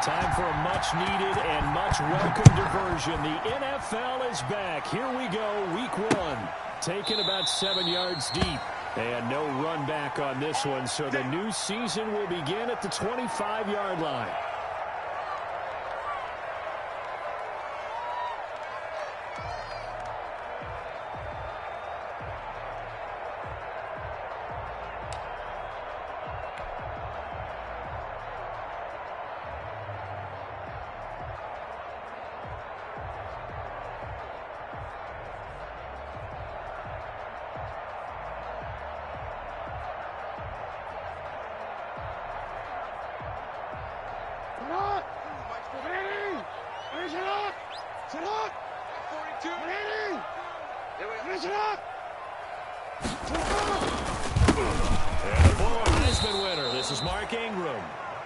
Time for a much-needed and much-welcome diversion. The NFL is back. Here we go, week 1. Taken about 7 yards deep. And no run back on this one, so the new season will begin at the 25-yard line.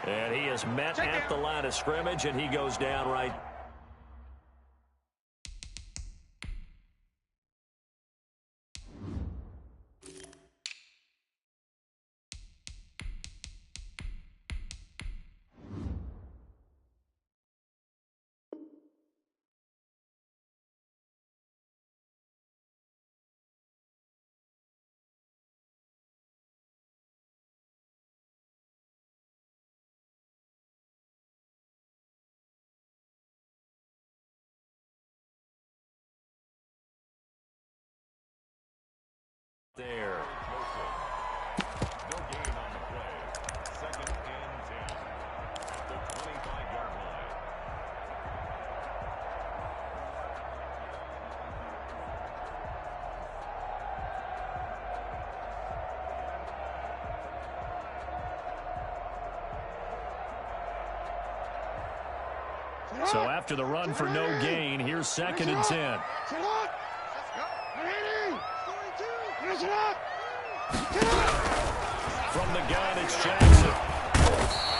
And he is met at the line of scrimmage, and he goes down right. There. No gain on the play. 2nd and 10 at the 25-yard line. So after the run for no gain, here's 2nd and 10. From the gun, it's Jackson.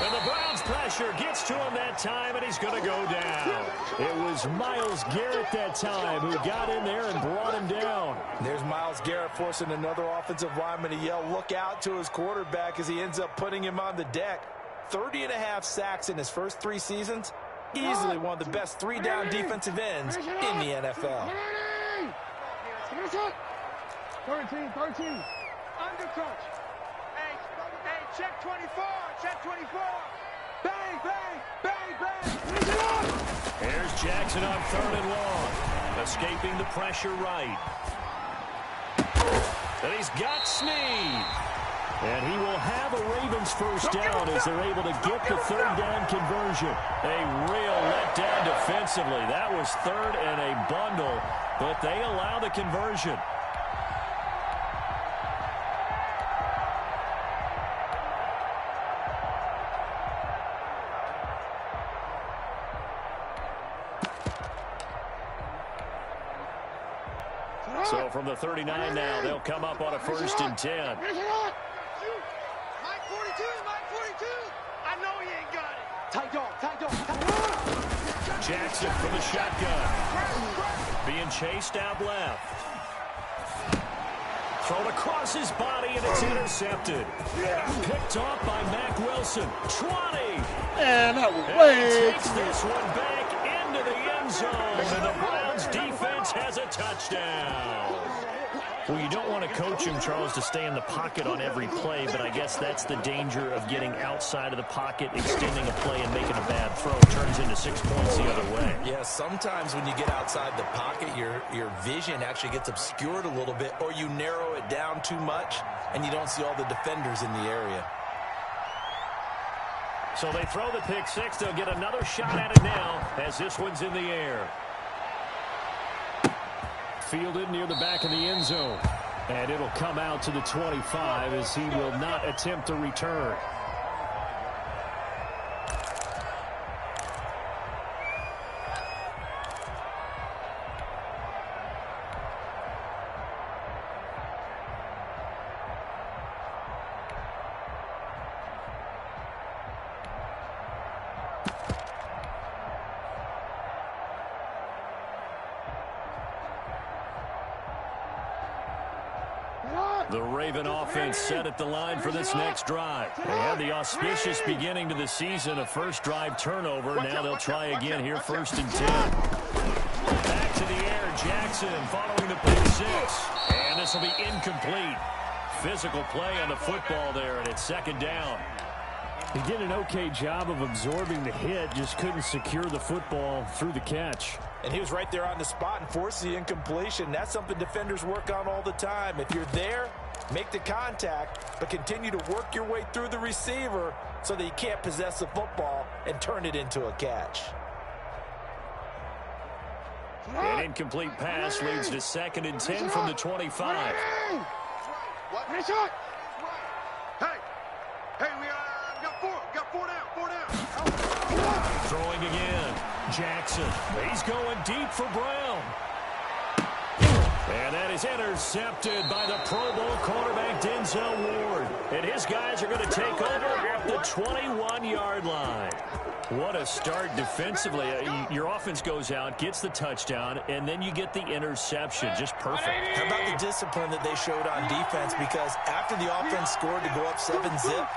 And the Browns' pressure gets to him that time, and he's going to go down. It was Myles Garrett that time who got in there and brought him down. There's Myles Garrett forcing another offensive lineman to yell, look out, to his quarterback as he ends up putting him on the deck. 30.5 sacks in his first 3 seasons. Easily one of the best 3-down defensive ends in the NFL. 13. Under coach. Hey, check 24. Check 24. Bang, bang, bang, bang. Here's Jackson on 3rd and long. Escaping the pressure right. And he's got Snead. And he will have a Ravens first down as they're able to get the 3rd down conversion. A real letdown defensively. That was 3rd and a bundle, but they allow the conversion. So from the 39 now, they'll come up on a 1st and 10. Mike 42, Mike 42. I know he ain't got it. Tight dog. Jackson from the shotgun. Being chased out left. Thrown across his body, and it's intercepted. Picked off by Mack Wilson. 20. Man, that was way. Takes this one back into the end zone, and the Browns defense has a touchdown. Well, you don't want to coach him, Charles, to stay in the pocket on every play, but I guess that's the danger of getting outside of the pocket, extending a play, and making a bad throw. It turns into 6 points the other way. Yeah, sometimes when you get outside the pocket, your vision actually gets obscured a little bit, or you narrow it down too much, and you don't see all the defenders in the area. So they throw the pick 6. They'll get another shot at it now as this one's in the air. Fielded near the back of the end zone. And it'll come out to the 25 as he will not attempt a return. The Raven offense set at the line for this next drive. They had the auspicious beginning to the season, a first drive turnover. Now they'll try again here, 1st and 10. Back to the air, Jackson following the pick 6. And this will be incomplete. Physical play on the football there, and it's 2nd down. He did an okay job of absorbing the hit, just couldn't secure the football through the catch. And he was right there on the spot and forced the incompletion. That's something defenders work on all the time. If you're there, make the contact, but continue to work your way through the receiver so that you can't possess the football and turn it into a catch. An incomplete pass leads to 2nd and 10 from the 25. Hey, we got four down. Throwing again. Jackson. He's going deep for Brown. And that is intercepted by the Pro Bowl cornerback Denzel Ward. And his guys are going to take over at the 21-yard line. What a start defensively. Your offense goes out, gets the touchdown, and then you get the interception. Just perfect. How about the discipline that they showed on defense? Because after the offense scored to go up 7-zip,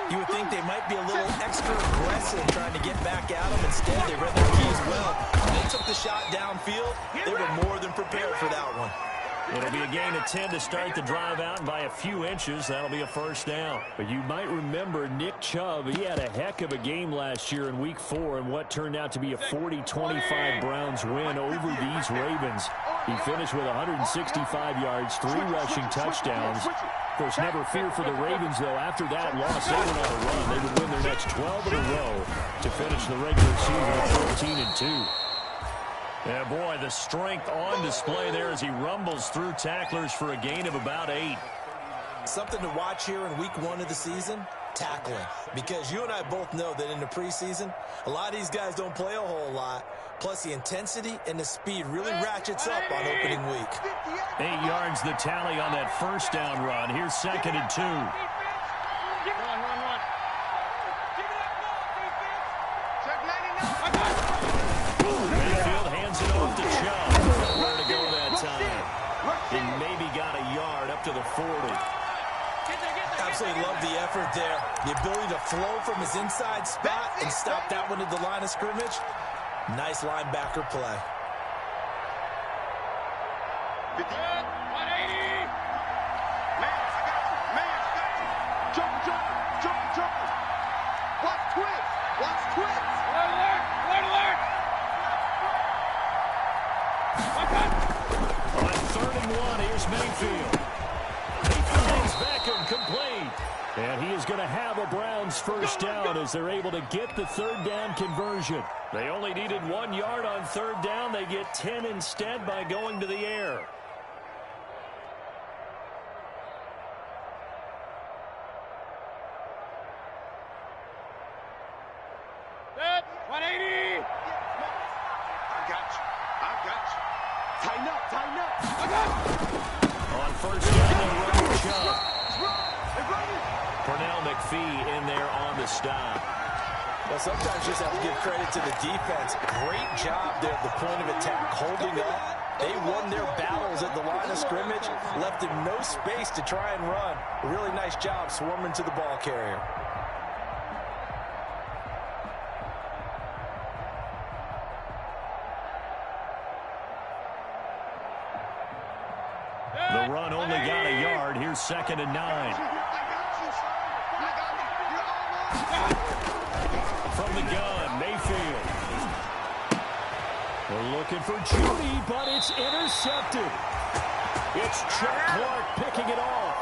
you would think they might be a little extra aggressive trying to get back at them. Instead, they read their keys well. They took the shot downfield. They were more than prepared for that one. It'll be a gain of 10 to start the drive out, and by a few inches, that'll be a 1st down. But you might remember Nick Chubb. He had a heck of a game last year in Week 4 in what turned out to be a 40-25 Browns win over these Ravens. He finished with 165 yards, 3 rushing touchdowns. Of course, never fear for the Ravens, though. After that loss, they went on a run. They would win their next 12 in a row to finish the regular season at 14-2. Yeah, boy, the strength on display there as he rumbles through tacklers for a gain of about 8. Something to watch here in week 1 of the season, tackling. Because you and I both know that in the preseason, a lot of these guys don't play a whole lot. Plus, the intensity and the speed really ratchets up on opening week. 8 yards the tally on that 1st down run. Here's 2nd and 2. Mayfield hands it off to Chubb. Nowhere to go that time. He maybe got a yard up to the 40. Absolutely love the effort there. The ability to flow from his inside spot and stop that one at the line of scrimmage. Nice linebacker play. 180. Man, I got you. Jump. Watch twist. Alert. On 3rd and 1, here's Mayfield. He finds Beckham complete. And he is going to have a Browns 1st down as they're able to get the 3rd down conversion. They only needed 1 yard on 3rd down. They get 10 instead by going to the air. Set. 180. I got you. Tighten up. I got you. On 1st down, they run Chubb. Pernell McPhee in there on the stop. Well, sometimes you just have to give credit to the defense. Great job there at the point of attack, holding up. They won their battles at the line of scrimmage, left them no space to try and run. A really nice job swarming to the ball carrier. The run only got a yard. Here's 2nd and 9. From the gun, Mayfield. We're looking for Judy, but it's intercepted. It's Chuck Clark picking it off.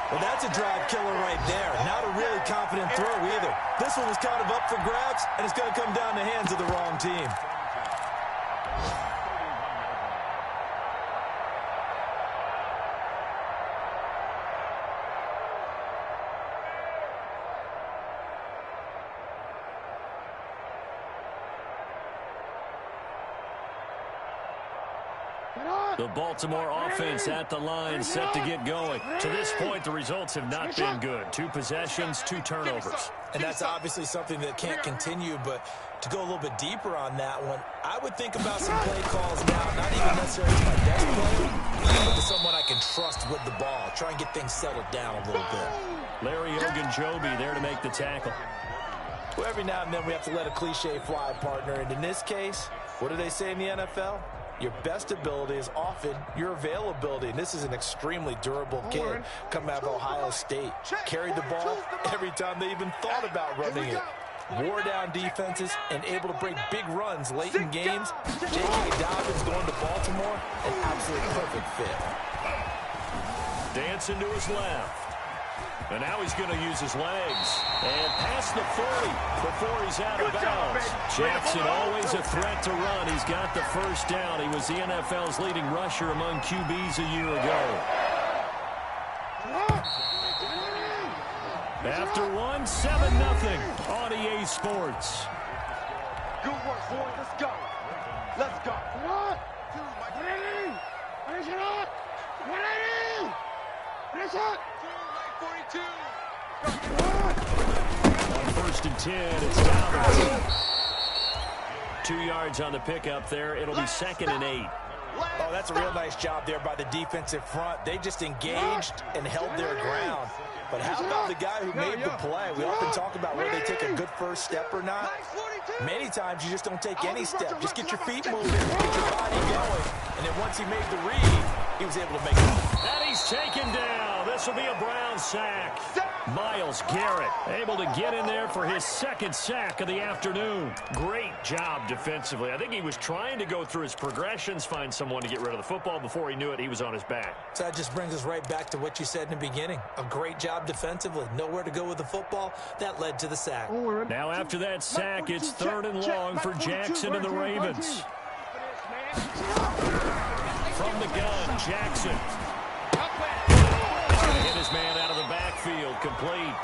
Well, that's a drive killer right there. Not a really confident throw either. This one was kind of up for grabs, and it's going to come down the hands of the wrong team. The Baltimore offense at the line, set to get going. To this point, the results have not been good. 2 possessions, 2 turnovers. And that's obviously something that can't continue, but to go a little bit deeper on that one, I would think about some play calls now, not even necessarily to my best player, but to someone I can trust with the ball. Try and get things settled down a little bit. Larry Ogunjobi there to make the tackle. Well, every now and then we have to let a cliche fly, partner. And in this case, what do they say in the NFL? Your best ability is often your availability. And this is an extremely durable kid coming out of Ohio State. Carried the ball every time they even thought about running it. Wore down defenses and able to break big runs late in games. J.K. Dobbins going to Baltimore, an absolute perfect fit. Dancing to his left. And now he's going to use his legs. And past the 40 before he's out of bounds. Jackson always a threat to run. He's got the first down. He was the NFL's leading rusher among QBs a year ago. After one, 7-0 on EA Sports. Good work, boys. Let's go. Let's go. On 1st and 10, it's down. 2 yards on the pickup there. It'll be 2nd and 8. Oh, that's a real nice job there by the defensive front. They just engaged and held their ground. But how about the guy who made the play? We often talk about whether they take a good first step or not. Many times you just don't take any step. Just get your feet moving, get your body going. And then once he made the read, he was able to make it. And he's taken down. This will be a Brown sack. Myles Garrett able to get in there for his 2nd sack of the afternoon. Great job defensively. I think he was trying to go through his progressions, find someone to get rid of the football. Before he knew it, he was on his back. So that just brings us right back to what you said in the beginning. A great job defensively. Nowhere to go with the football. That led to the sack. Now after that sack, it's 3rd and long for Jackson and the Ravens. From the gun, Jackson. He's going to hit his man out of the backfield, complete.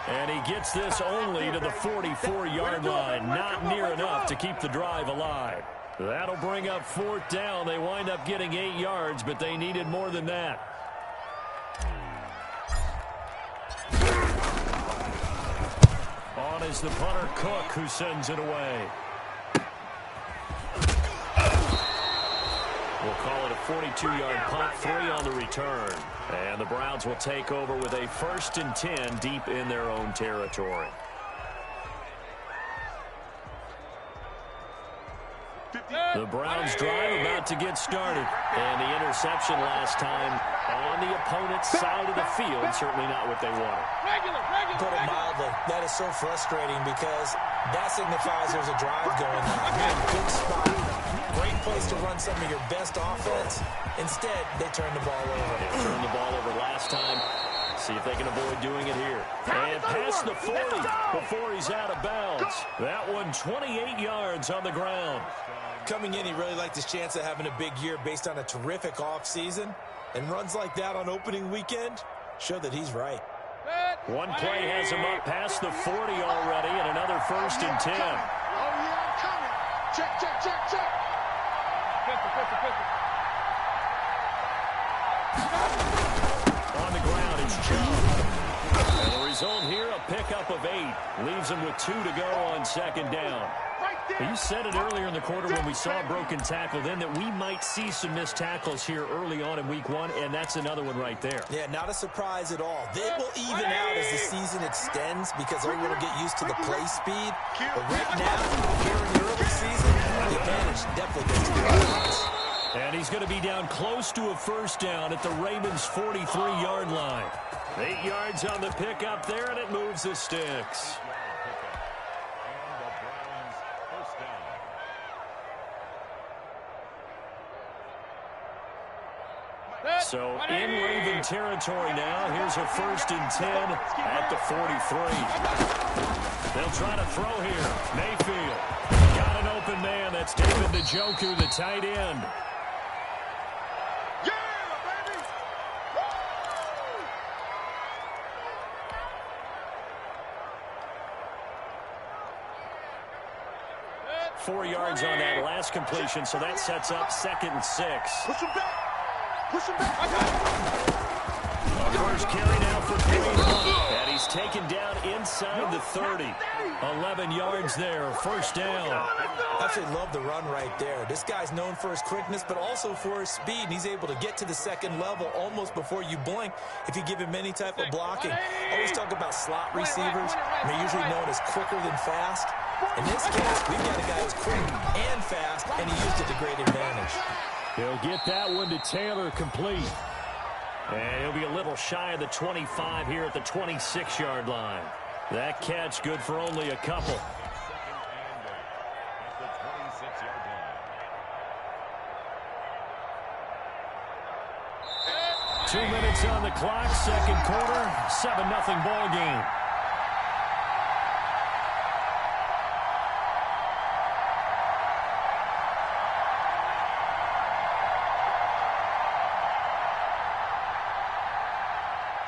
And he gets this only to the 44-yard line. Not near enough to keep the drive alive. That'll bring up 4th down. They wind up getting 8 yards, but they needed more than that. On is the punter, Cook, who sends it away. We'll call it a 42-yard punt, 3 on the return. And the Browns will take over with a 1st and 10 deep in their own territory. The Browns drive about to get started. And the interception last time on the opponent's side of the field, certainly not what they wanted. Put it mildly, that is so frustrating because that signifies there's a drive going on. You're in a good spot. Great place to run some of your best offense. Instead, they turn the ball over. They turned the ball over last time. See if they can avoid doing it here. And past the 40 before he's out of bounds. That one 28 yards on the ground. Coming in, he really liked his chance of having a big year based on a terrific offseason. And runs like that on opening weekend show that he's right. One play has him up past the 40 already, and another 1st and 10. Oh, yeah, I'm coming. Check, check, check, check. On the ground, it's Chubb. And the result here, a pickup of 8. Leaves him with 2 to go on 2nd down. You said it earlier in the quarter when we saw a broken tackle then that we might see some missed tackles here early on in week 1, and that's another one right there. Yeah, not a surprise at all. They will even out as the season extends because everyone will get used to the play speed. But right now, here in the early season, the advantage definitely goes to the offense. And he's going to be down close to a 1st down at the Ravens' 43-yard line. 8 yards on the pickup there, and it moves the sticks. So in Raven territory now. Here's a 1st and 10 at the 43. They'll try to throw here. Mayfield got an open man. That's David Njoku, the tight end. Yeah, baby! Woo! 4 yards on that last completion, so that sets up 2nd and 6. Push him back. Push him back. I got it. First carry now for Green. And he's taken down inside the 30. 11 yards there, first down. I absolutely love the run right there. This guy's known for his quickness, but also for his speed. And he's able to get to the second level almost before you blink if you give him any type of blocking. I always talk about slot receivers, and they're usually known as quicker than fast. In this case, we've got a guy who's quick and fast, and he used it to great advantage. He'll get that one to Taylor, complete. And he'll be a little shy of the 25 here at the 26-yard line. That catch good for only a couple. At the 26-yard line. 2 minutes on the clock, second quarter, 7-0 ball game.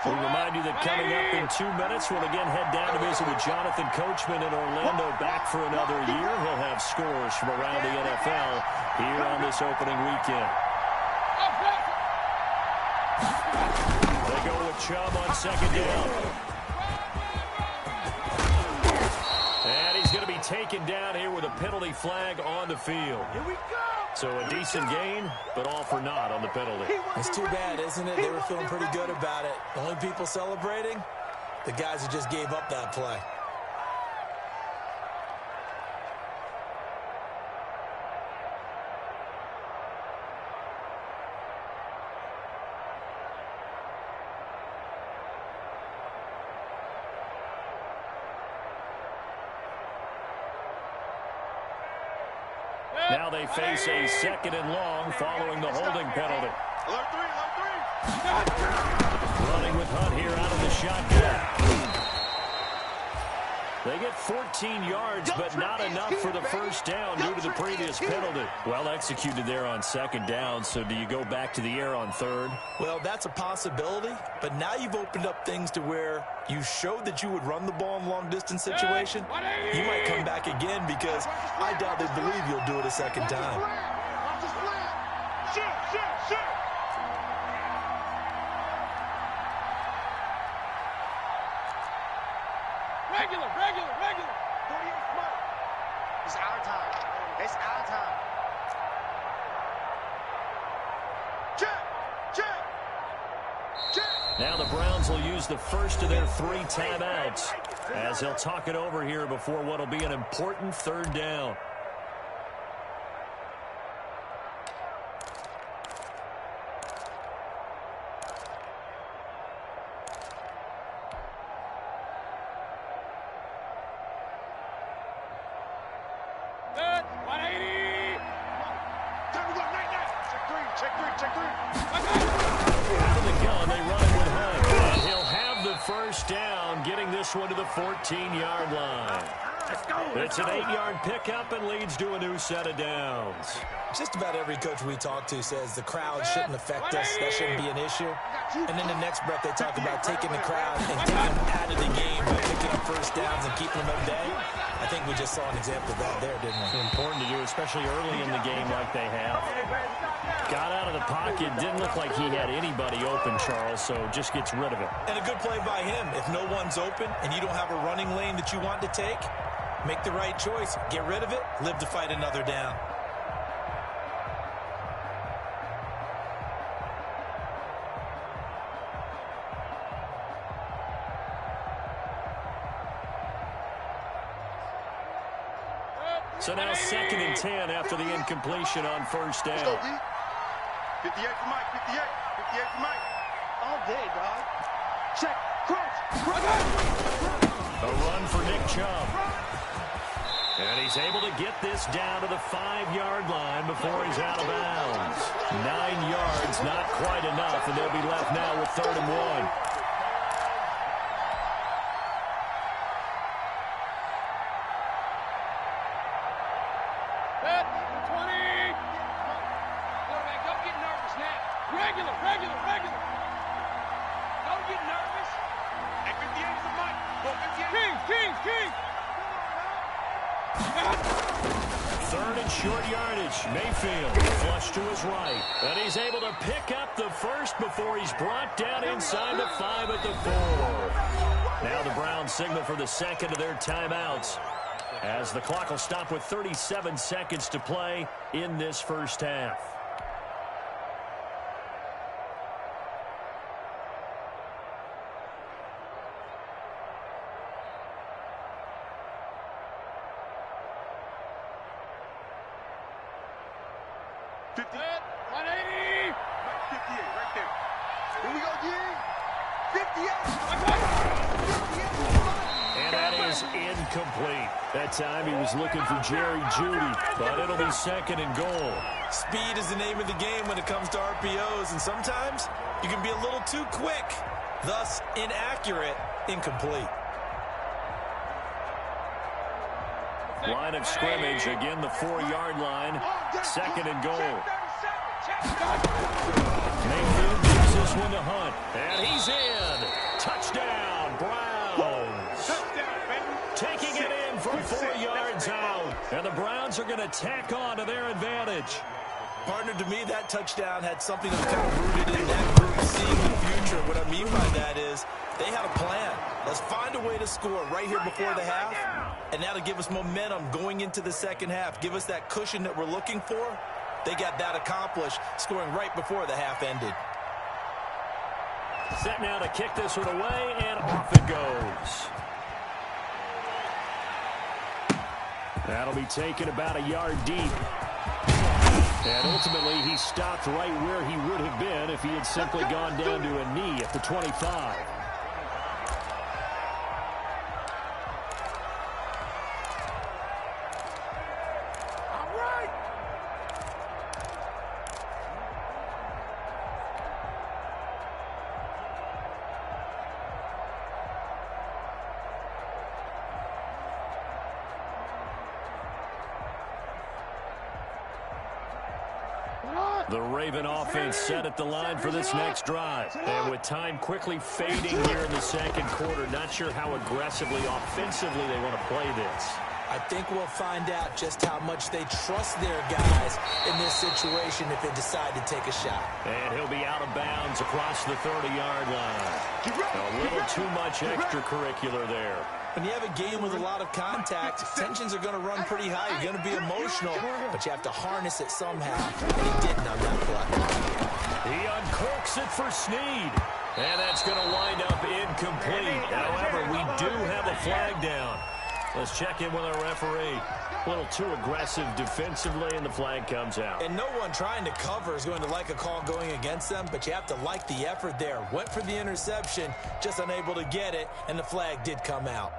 We remind you that coming up in 2 minutes, we'll again head down to visit with Jonathan Coachman in Orlando, back for another year. He'll have scores from around the NFL here on this opening weekend. They go with Chubb on second down. And he's going to be taken down here with a penalty flag on the field. Here we go. So a decent gain, but all for naught on the penalty. It's too bad, isn't it? They were feeling pretty good about it. The only people celebrating, the guys who just gave up that play. Now they face a second and long following the holding penalty. Alert three. Running with Hunt here out of the shotgun. They get 14 yards, but not enough for the first down due to the previous penalty. Well executed there on second down, so do you go back to the air on third? Well, that's a possibility, but now you've opened up things to where you showed that you would run the ball in long-distance situation. You might come back again because I doubt they believe you'll do it a second time. Shoot. Regular. 48 smart. It's our time. Check. Now the Browns will use the first of their 3 timeouts as they'll talk it over here before what will be an important third down. Check three. Out of the gun, they run it with Hunt. And he'll have the first down, getting this one to the 14-yard line. It's an 8-yard pickup and leads to a new set of downs. Just about every coach we talk to says the crowd shouldn't affect us. That shouldn't be an issue. And then the next breath, they talk about taking the crowd and getting them out of the game by picking up first downs and keeping them at bay. I think we just saw an example of that there, didn't we? It's important to do, especially early in the game like they have. Got out of the pocket. Didn't look like he had anybody open, Charles, so just gets rid of it. And a good play by him. If no one's open and you don't have a running lane that you want to take, make the right choice. Get rid of it. Live to fight another down. So now 2nd and 10 after the incompletion on first down. 58 for Mike. 58 for Mike. All day, dog. Check. Crouch. A run for Nick Chubb. And he's able to get this down to the 5-yard line before he's out of bounds. 9 yards, not quite enough, and they'll be left now with 3rd and 1. Short yardage. Mayfield flush to his right. And he's able to pick up the first before he's brought down inside the 5 at the 4. Now the Browns signal for the second of their timeouts, as the clock will stop with 37 seconds to play in this first half. That time he was looking for Jerry Jeudy, but it'll be second and goal. Speed is the name of the game when it comes to RPOs, and sometimes you can be a little too quick, thus inaccurate, incomplete. Line of scrimmage, again the 4-yard line, second and goal. Mayfield gives this one to Hunt, and he's in. Touchdown, Browns. Taking it in from 4 yards out. And the Browns are going to tack on to their advantage. Partner, to me, that touchdown had something that was kind of rooted in that group seeing the future. What I mean by that is they had a plan. Let's find a way to score right here before the half. And that'll give us momentum going into the second half. Give us that cushion that we're looking for. They got that accomplished, scoring right before the half ended. Set now to kick this one away, and off it goes. That'll be taken about a yard deep. And ultimately, he stopped right where he would have been if he had simply gone down to a knee at the 25. The Raven offense set at the line for this next drive. And with time quickly fading here in the second quarter, not sure how aggressively, offensively they want to play this. I think we'll find out just how much they trust their guys in this situation if they decide to take a shot. And he'll be out of bounds across the 30-yard line. A little too much extracurricular there. When you have a game with a lot of contact, tensions are going to run pretty high. You're going to be emotional, but you have to harness it somehow. And he didn't on that play. He uncorks it for Snead. And that's going to wind up incomplete. However, we do have a flag down. Let's check in with our referee. A little too aggressive defensively, and the flag comes out. And no one trying to cover is going to like a call going against them, but you have to like the effort there. Went for the interception, just unable to get it, and the flag did come out.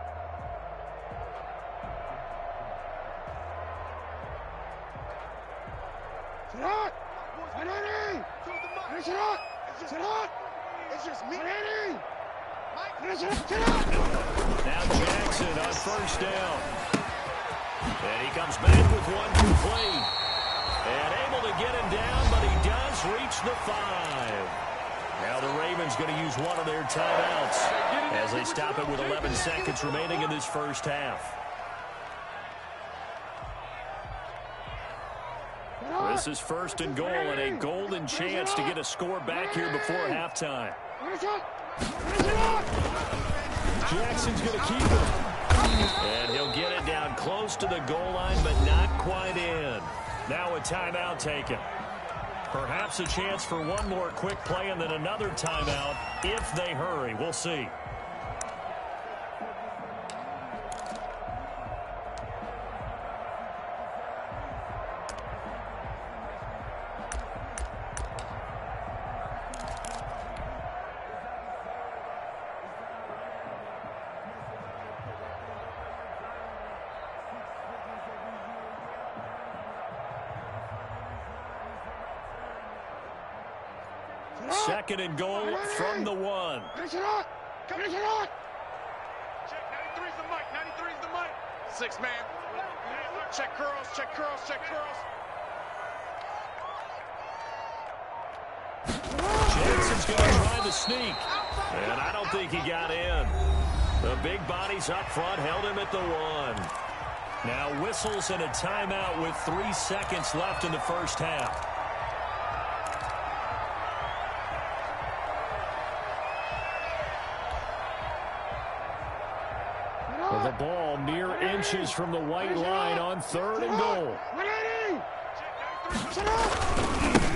It's just me. Now Jackson on first down. And he comes back with one complete. And able to get him down, but he does reach the 5. Now the Ravens going to use one of their timeouts as they stop it with 11 seconds remaining in this first half. This is first and goal, and a golden chance to get a score back here before halftime. Jackson's going to keep it. And he'll get it down close to the goal line, but not quite in. Now a timeout taken. Perhaps a chance for one more quick play and then another timeout if they hurry. We'll see. Second and goal from the 1. Check, 93's the mic, 93's the mic. 6 man. Check curls, check curls, check curls. Jackson's going to try the sneak. And I don't think he got in. The big bodies up front held him at the 1. Now whistles and a timeout with 3 seconds left in the first half. inches from the white line on 3rd and goal.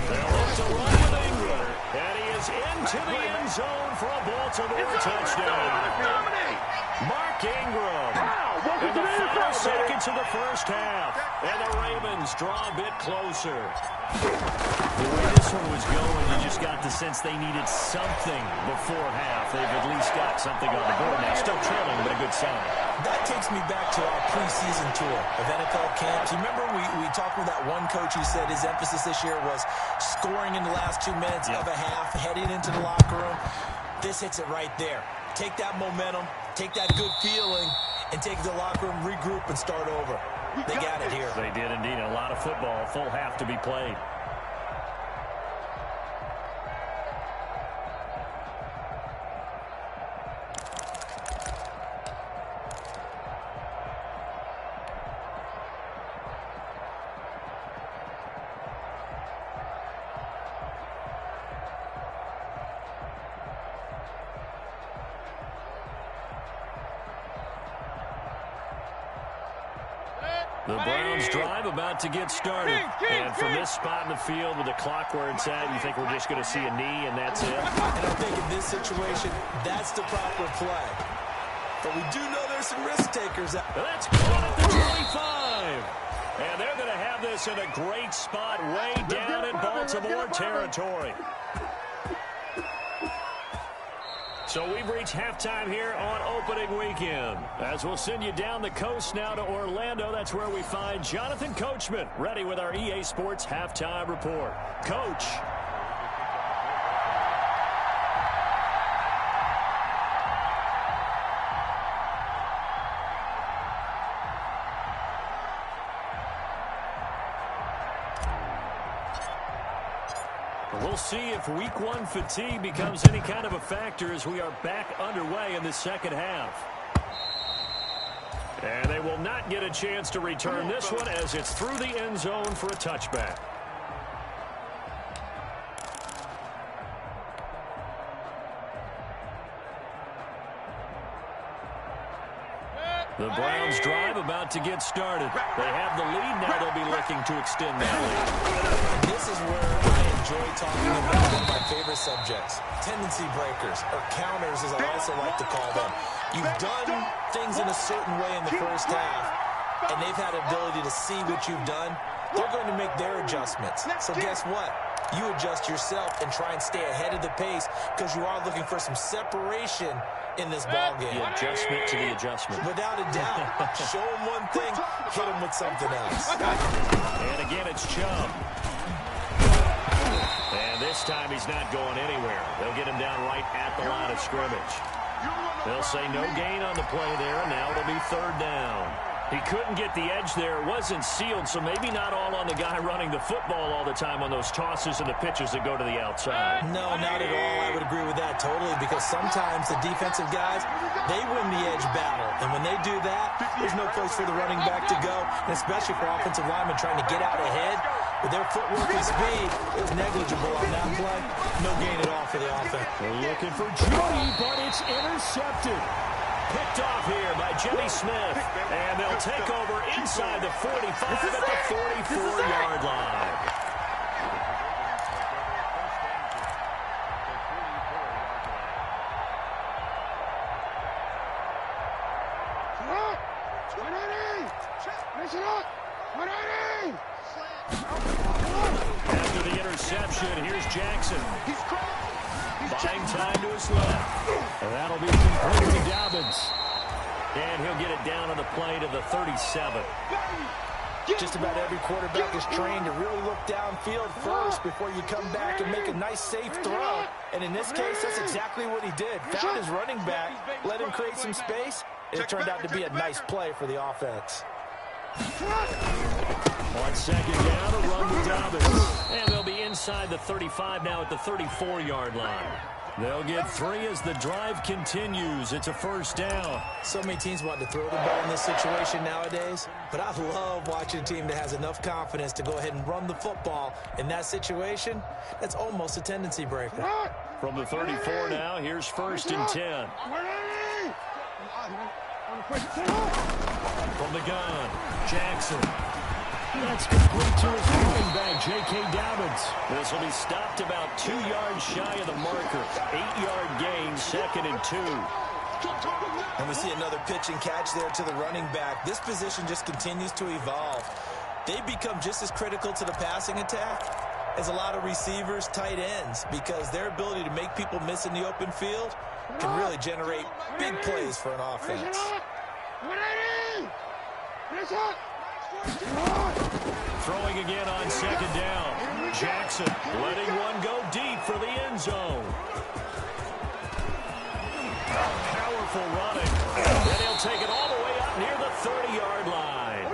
They'll look to run with Ingram. And he is into the end zone for a Baltimore touchdown. Mark Ingram. In the final seconds of the first half. And the Ravens draw a bit closer. The way this one was going, you just got the sense they needed something before half. They've at least got something on the board now. Still trailing, but a good sign. That takes me back to our preseason tour of NFL camps. You remember we talked with that one coach who said his emphasis this year was scoring in the last 2 minutes of a half, heading into the locker room. This hits it right there. Take that momentum, take that good feeling, and take the locker room, regroup, and start over. They got it here. They did indeed. A lot of football, full half to be played. The Browns drive about to get started. And from this spot in the field with the clock where it's at, you think we're just going to see a knee and that's it? And I think in this situation, that's the proper play. But we do know there's some risk takers out. That's caught at the 25. And they're going to have this in a great spot way down in Baltimore territory. So we've reached halftime here on opening weekend. As we'll send you down the coast now to Orlando, that's where we find Jonathan Coachman, ready with our EA Sports Halftime Report. Coach. We'll see if week 1 fatigue becomes any kind of a factor as we are back underway in the second half. And they will not get a chance to return this one as it's through the end zone for a touchback. The Browns drive about to get started. They have the lead. Now they'll be looking to extend that lead. This is where I enjoy talking about one of my favorite subjects, tendency breakers, or counters as I also like to call them. You've done things in a certain way in the first half, and they've had the ability to see what you've done. They're going to make their adjustments. So guess what? You adjust yourself and try and stay ahead of the pace because you are looking for some separation in this ballgame. The adjustment to the adjustment. Without a doubt. Show them one thing, hit them with something else. And again, it's Chubb. And this time he's not going anywhere. They'll get him down right at the line of scrimmage. They'll say no gain on the play there, and now it'll be 3rd down. He couldn't get the edge there. It wasn't sealed, so maybe not all on the guy running the football all the time on those tosses and the pitches that go to the outside. No, not at all. I would agree with that totally because sometimes the defensive guys, they win the edge battle. And when they do that, there's no place for the running back to go, and especially for offensive linemen trying to get out ahead. With their footwork and speed, it was negligible on that play. No gain at all for the offense. They're looking for Judy, but it's intercepted. Picked off here by Jimmy Smith. And they'll take over inside the 45 at the 44-yard line. After the interception, here's Jackson. Buying time to his left. And that'll be complete to Dobbins. And he'll get it down on the play to the 37. Just about every quarterback is trained to really look downfield first before you come back and make a nice, safe throw. And in this case, that's exactly what he did. Found his running back, let him create some space, and it turned out to be a nice play for the offense. On 2nd down, a run with Dobbins. And they'll be inside the 35 now at the 34-yard line. They'll get 3 as the drive continues. It's a 1st down. So many teams want to throw the ball in this situation nowadays, but I love watching a team that has enough confidence to go ahead and run the football. In that situation, that's almost a tendency breaker. From the 34 now, here's 1st and 10. From the gun, Jackson. That's complete to his running back, J.K. Dobbins. This will be stopped about 2 yards shy of the marker. 8-yard gain, 2nd and 2. And we see another pitch and catch there to the running back. This position just continues to evolve. They become just as critical to the passing attack as a lot of receivers, tight ends, because their ability to make people miss in the open field can really generate big plays for an offense. Throwing again on 2nd down. Jackson letting one go deep for the end zone. Powerful running. And he'll take it all the way up near the 30-yard line.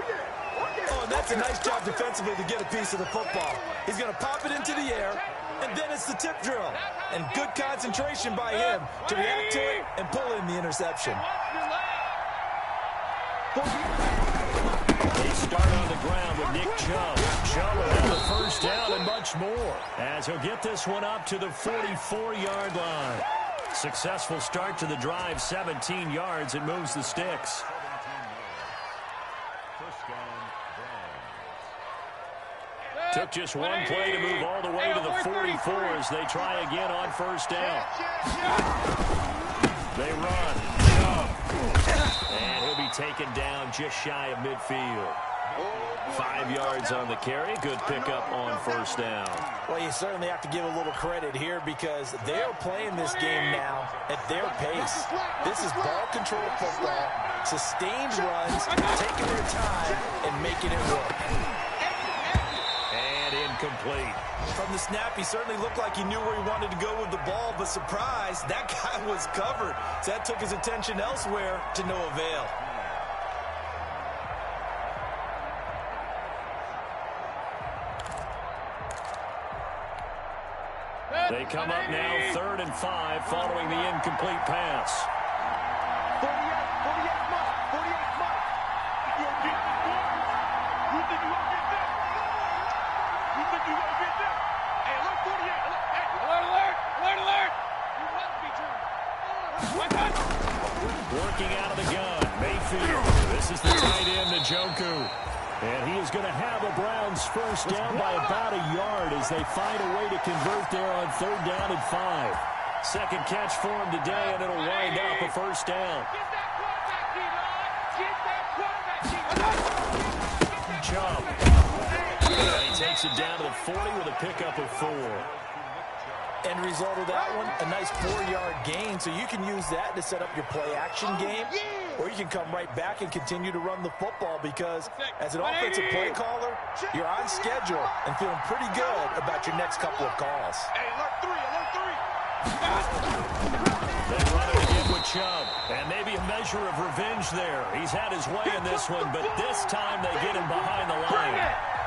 Oh, and that's a nice job defensively to get a piece of the football. He's going to pop it into the air, and then it's the tip drill. And good concentration by him to react to it and pull in the interception. They start on the ground with Nick Chubb. Chubb will have the first down and much more as he'll get this one up to the 44-yard line. Successful start to the drive, 17 yards. It moves the sticks. Took just one play to move all the way to the 44 as they try again on first down. They run. And he'll be taken down just shy of midfield. 5 yards on the carry. Good pickup on first down. Well, you certainly have to give a little credit here because they're playing this game now at their pace. This is ball control football, sustained runs, taking their time, and making it work. And incomplete. From the snap, he certainly looked like he knew where he wanted to go with the ball, but surprise, that guy was covered. So that took his attention elsewhere to no avail. They come up now 3rd and 5 following the incomplete pass. 48 Mike. 48 Mike. You think you gonna get this? You think you gonna get this? Hey, look, 48. Look, hey, alert, alert, alert, alert. You must be turned. Working out of the gun, Mayfield. This is the tight end, Njoku. And he is going to have a Browns first down by about a yard as they find a way to convert there on 3rd down and 5. Second catch for him today, and it'll wind up a first down. Chubb. And he takes it down to the 40 with a pickup of 4. End result of that one, a nice 4-yard gain, so you can use that to set up your play-action game, or you can come right back and continue to run the football because as an offensive play caller, you're on schedule and feeling pretty good about your next couple of calls. Hey, alert 3, alert 3. They run it again with Chubb, and maybe a measure of revenge there. He's had his way in this one, but this time they get him behind the line.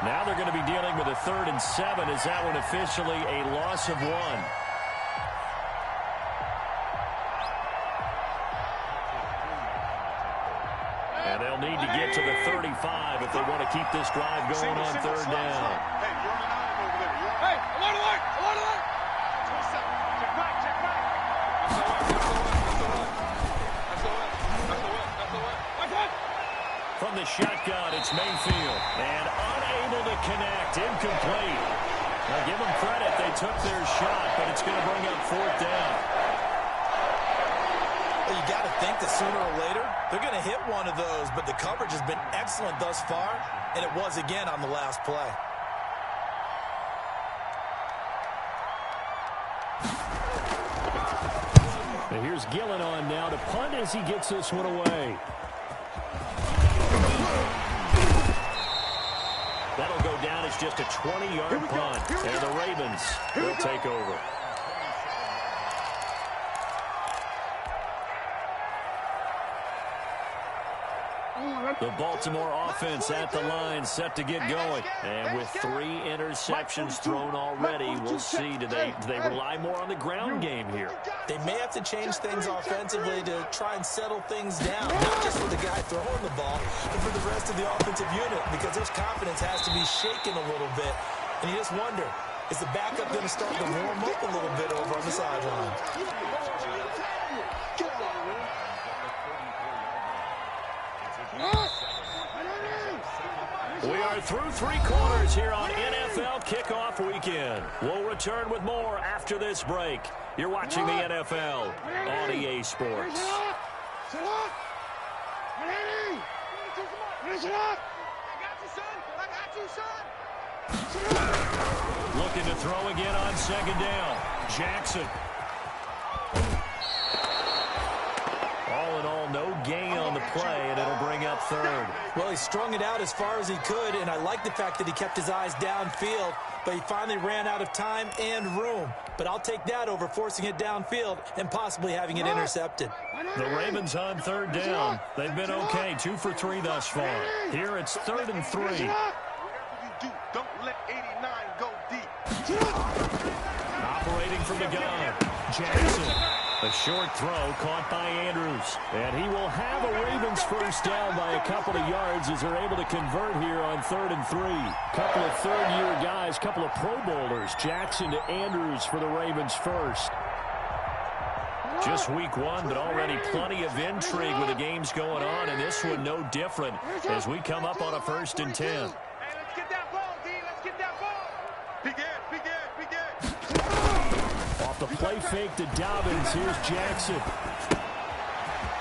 Now they're going to be dealing with a 3rd and 7 as that one officially a loss of 1. And they'll need to get to the 35 if they want to keep this drive going on 3rd down. Hey, you're on an island over there. Hey, alert, alert, alert, alert. Check back, check back. From the shotgun, it's Mayfield. And unable to connect, incomplete. Now give them credit, they took their shot, but it's going to bring up 4th down. Well, you got to think that sooner or later, they're going to hit one of those, but the coverage has been excellent thus far, and it was again on the last play. And here's Gillen on now to punt as he gets this one away. That'll go down as just a 20-yard punt. And the Ravens will take over. The Baltimore offense at the line, set to get going. And with 3 interceptions thrown already, we'll see, do they rely more on the ground game here? They may have to change things offensively to try and settle things down, not just for the guy throwing the ball, but for the rest of the offensive unit, because their confidence has to be shaken a little bit. And you just wonder, is the backup going to start to warm up a little bit over on the sideline? We are through 3 quarters here on NFL Kickoff Weekend. We'll return with more after this break. You're watching the NFL on EA Sports. Looking to throw again on 2nd down. Jackson. All in all, no gain on the play, and it'll bring up 3rd. Well, he strung it out as far as he could, and I like the fact that he kept his eyes downfield, but he finally ran out of time and room. But I'll take that over forcing it downfield and possibly having it intercepted. The Ravens on 3rd down. They've been okay, 2 for 3 thus far. Here it's 3rd and 3. Whatever you do, don't let 89 go deep. Operating from the gun. Jackson. A short throw caught by Andrews. And he will have a Ravens first down by a couple of yards as they're able to convert here on 3rd and 3. Couple of third-year guys, couple of Pro Bowlers. Jackson to Andrews for the Ravens first. Just week 1, but already plenty of intrigue with the games going on, and this one no different as we come up on a 1st and 10. Hey, let's get that ball, D. Let's get that ball. Big Ed, big Ed, big Ed. Off the play fake to Dobbins. Here's Jackson.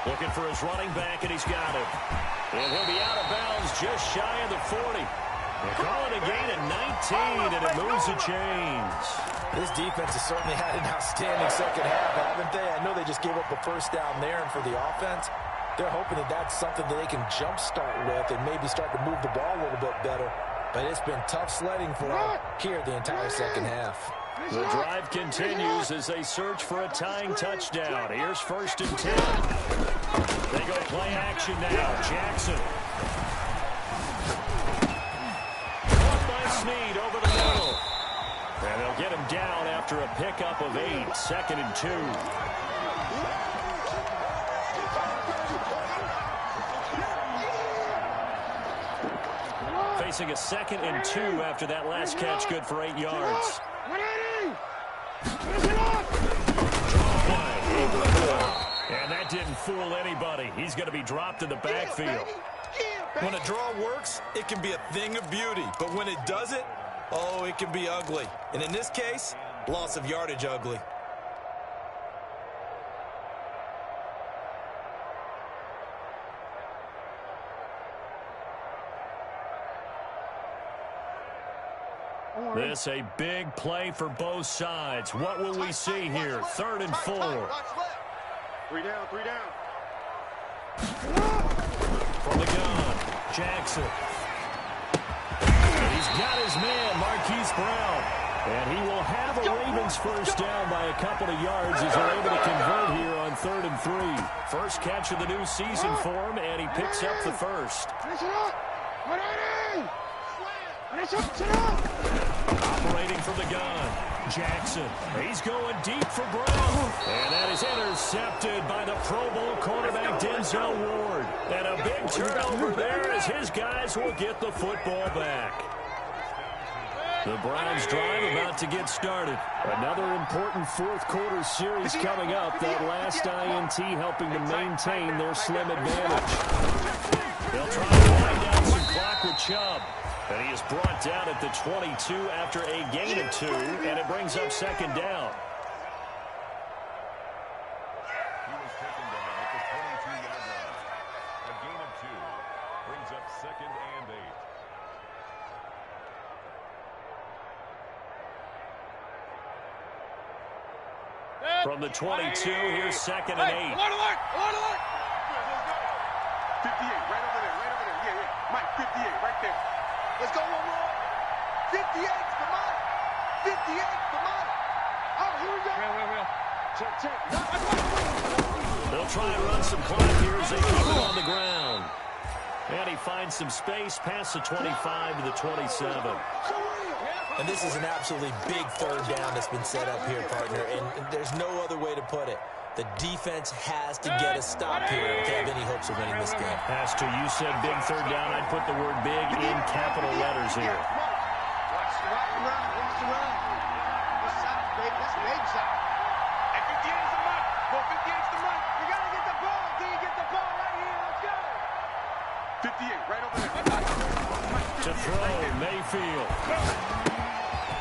Looking for his running back, and he's got him. And he'll be out of bounds just shy of the 40. They call it a gain of 19, and it moves the chains. This defense has certainly had an outstanding second half, haven't they? I know they just gave up a first down there, and for the offense, they're hoping that that's something that they can jumpstart with and maybe start to move the ball a little bit better. But it's been tough sledding for them here the entire second half. The drive continues as they search for a tying touchdown. Here's 1st and 10. They go play action now. Jackson. Caught by Snead over the middle. And they'll get him down after a pickup of 8. 2nd and 2. Facing a 2nd and 2 after that last catch, good for 8 yards. And that didn't fool anybody. He's going to be dropped in the backfield. When a draw works, it can be a thing of beauty. But when it doesn't, oh, it can be ugly. And in this case, loss of yardage ugly. This a big play for both sides. What will we see here? 3rd and 4. 3 down, 3 down. From the gun, Jackson. And he's got his man, Marquise Brown. And he will have a Ravens first down by a couple of yards as they're able to convert here on 3rd and 3. First catch of the new season for him, and he picks up the first. Operating from the gun, Jackson. He's going deep for Brown. And that is intercepted by the Pro Bowl cornerback Denzel Ward. And a big turnover there as his guys will get the football back. The Browns drive about to get started. Another important 4th quarter series coming up. That last INT helping to maintain their slim advantage. They'll try to wind down some clock with Chubb. And he is brought down at the 22 after a gain of 2, and it brings up 2nd down. He was taken down at the 22-yard line. A gain of 2 brings up 2nd and 8. From the 22, here's 2nd and 8. Alert, alert, alert, alert. 58, right over there, right over there. Yeah, yeah. Mike, 58, right there. Let's go one more. 58 for Mike. 58 for Mike. Oh, here we go. Real. Check, check. They'll try and run some clock here as they keep it on the ground. And he finds some space past the 25 to the 27. And this is an absolutely big 3rd down that's been set up here, partner, and there's no other way to put it. The defense has to get a stop here if they have any hopes of winning this game. Has to. You said big 3rd down. I'd put the word big in capital letters here. Watch the run. This side, baby. That's big side. And 58 is the Mike. Go 58 is the Mike. You got to get the ball. D, get the ball right here. Let's go. 58, right over there. To throw, Mayfield.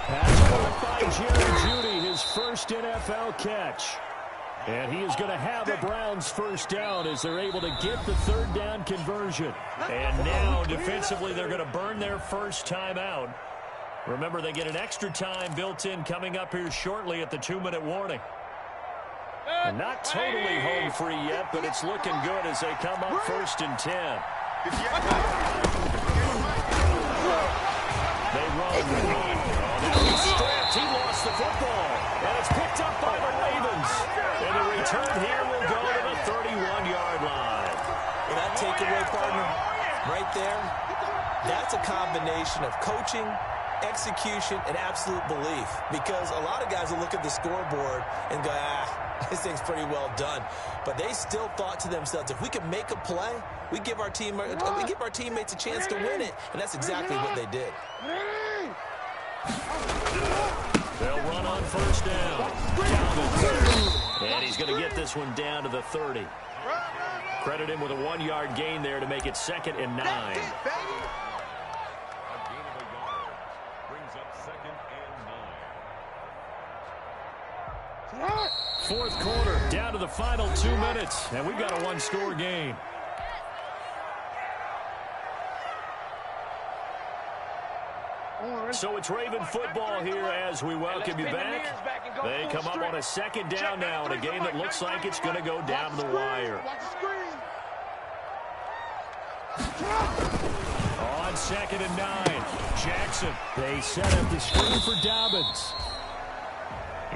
Pass caught by Jerry Jeudy, his first NFL catch. And he is going to have a Browns first down as they're able to get the third down conversion. And now, defensively, they're going to burn their first time out. Remember, they get an extra time built in coming up here shortly at the 2-minute warning. And not totally home free yet, but it's looking good as they come up 1st and 10. They run. He's stripped. He lost the football. And it's picked up by the Ravens. And the return here will go to the 31-yard line. And that takeaway, partner, right there, that's a combination of coaching, execution, and absolute belief. Because a lot of guys will look at the scoreboard and go, this thing's pretty well done. But they still thought to themselves, if we can make a play, we give our teammates a chance to win it. And that's exactly what they did. They'll run on first down. And he's going to get this one down to the 30. Credit him with a 1-yard gain there to make it 2nd and 9. A gain of a yard brings up 2nd and 9. Fourth quarter, down to the final 2 minutes, and we've got a 1-score game. So it's Raven football here as we welcome you back. They come up on a 2nd down now in a game that looks like it's going to go down to the wire. On 2nd and 9, Jackson. They set up the screen for Dobbins.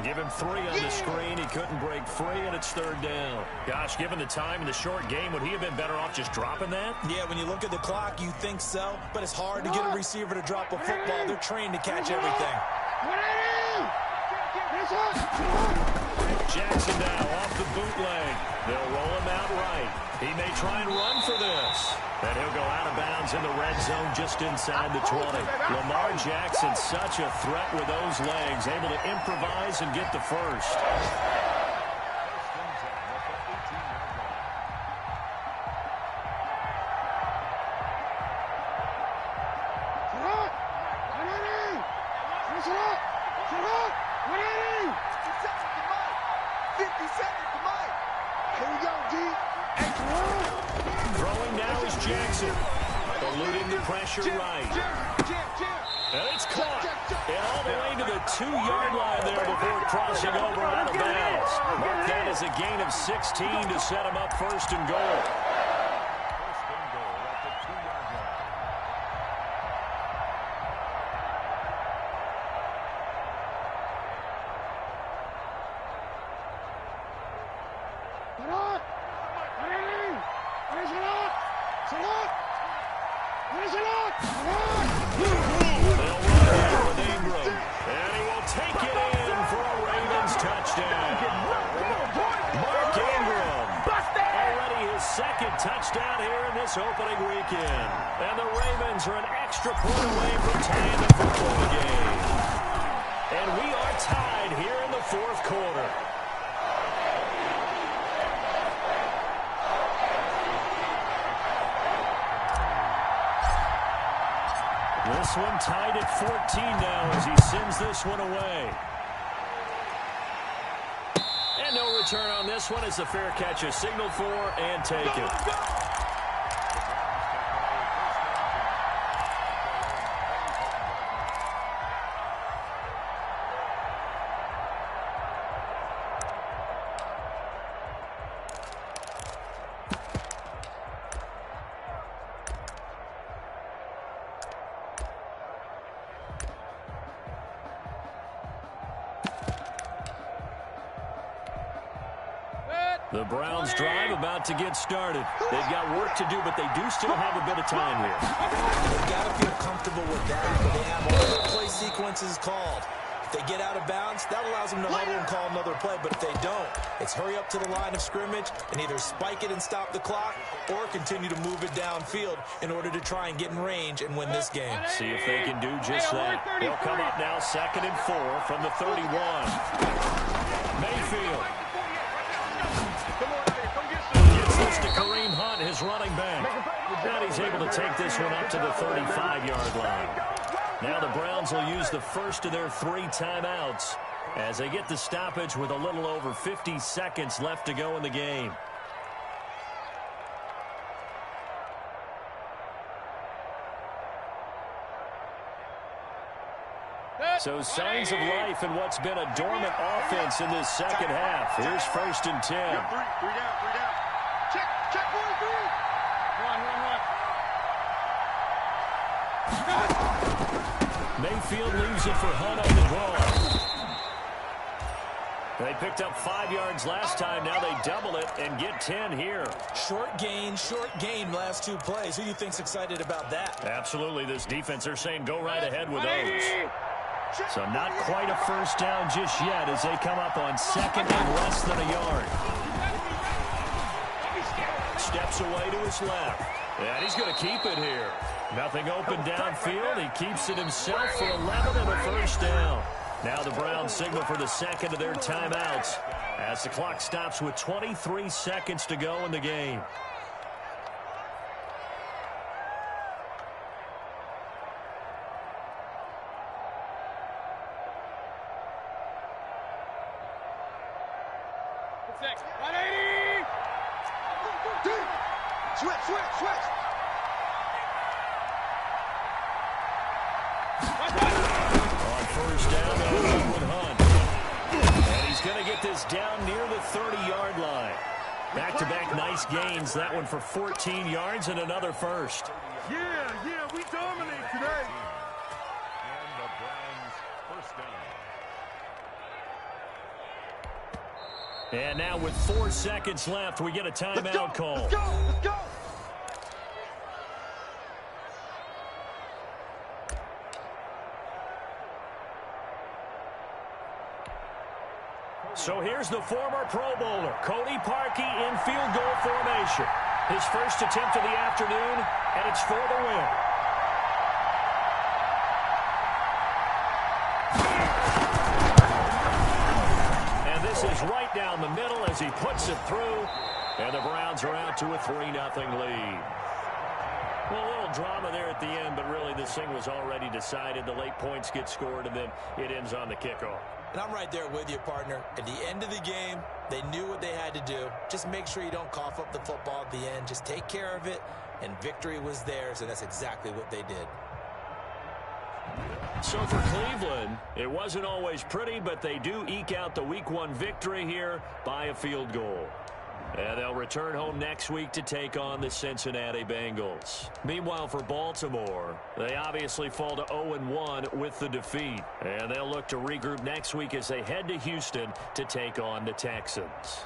Give him 3 on the screen. He couldn't break free, and it's 3rd down. Gosh, given the time in the short game, would he have been better off just dropping that? Yeah, when you look at the clock, you think so. But it's hard to get a receiver to drop a football. They're trained to catch everything. Jackson now off the bootleg. They'll roll him out right. He may try and run for this. And he'll go out of bounds in the red zone just inside the 20. Lamar Jackson, such a threat with those legs, able to improvise and get the first. Throwing now is Jackson. Eluding the pressure right. And it's caught. And all the way to the 2-yard line there before crossing over out of bounds. Mark that as a gain of 16 to set him up 1st and goal. Touchdown here in this opening weekend. And the Ravens are an extra point away from tying the football game. And we are tied here in the 4th quarter. This one tied at 14 now as he sends this one away. And no return on this one as the fair catch is signaled for and taken. The Browns drive about to get started. They've got work to do, but they do still have a bit of time here. They've got to feel comfortable with that, but they have all their play sequences called. If they get out of bounds, that allows them to huddle and call another play, but if they don't, it's hurry up to the line of scrimmage and either spike it and stop the clock or continue to move it downfield in order to try and get in range and win this game. See if they can do just that. They'll come up now 2nd and 4 from the 31. Mayfield. Gets this to Kareem Hunt, his running back. And he's able to take this one up to the 35-yard line. Now the Browns will use the first of their 3 timeouts as they get the stoppage with a little over 50 seconds left to go in the game. So signs of life in what's been a dormant offense in this second half. Here's 1st and 10. Three down. Check, 1, 3. Mayfield leaves it for Hunt on the draw. They picked up 5 yards last time. Now they double it and get 10 here. Short gain last 2 plays. Who do you think's excited about that? Absolutely. This defense, they're saying go right ahead with those. So not quite a first down just yet as they come up on 2nd and less than a yard. Steps away to his left. And he's going to keep it here. Nothing open downfield. He keeps it himself for 11 and a first down. Now the Browns signal for the 2nd of their timeouts as the clock stops with 23 seconds to go in the game. Switch. On first down, they'll with Hunt. And he's going to get this down near the 30-yard line. Back-to-back nice gains. That one for 14 yards and another first. Yeah, we dominate today. And the Browns first down. And now with 4 seconds left, we get a timeout call. Let's go. So here's the former Pro Bowler, Cody Parkey, in field goal formation. His first attempt of the afternoon, and it's for the win. And this is right down the middle as he puts it through. And the Browns are out to a 3-0 lead. Well, a little drama there at the end, but really this thing was already decided. The late points get scored, and then it ends on the kickoff. And I'm right there with you, partner. At the end of the game, they knew what they had to do. Just make sure you don't cough up the football at the end. Just take care of it, and victory was theirs, and that's exactly what they did. So for Cleveland, it wasn't always pretty, but they do eke out the Week 1 victory here by a field goal. And they'll return home next week to take on the Cincinnati Bengals. Meanwhile, for Baltimore, they obviously fall to 0-1 with the defeat. And they'll look to regroup next week as they head to Houston to take on the Texans.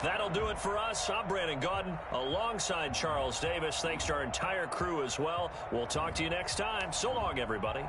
That'll do it for us. I'm Brandon Gaudin alongside Charles Davis. Thanks to our entire crew as well. We'll talk to you next time. So long, everybody.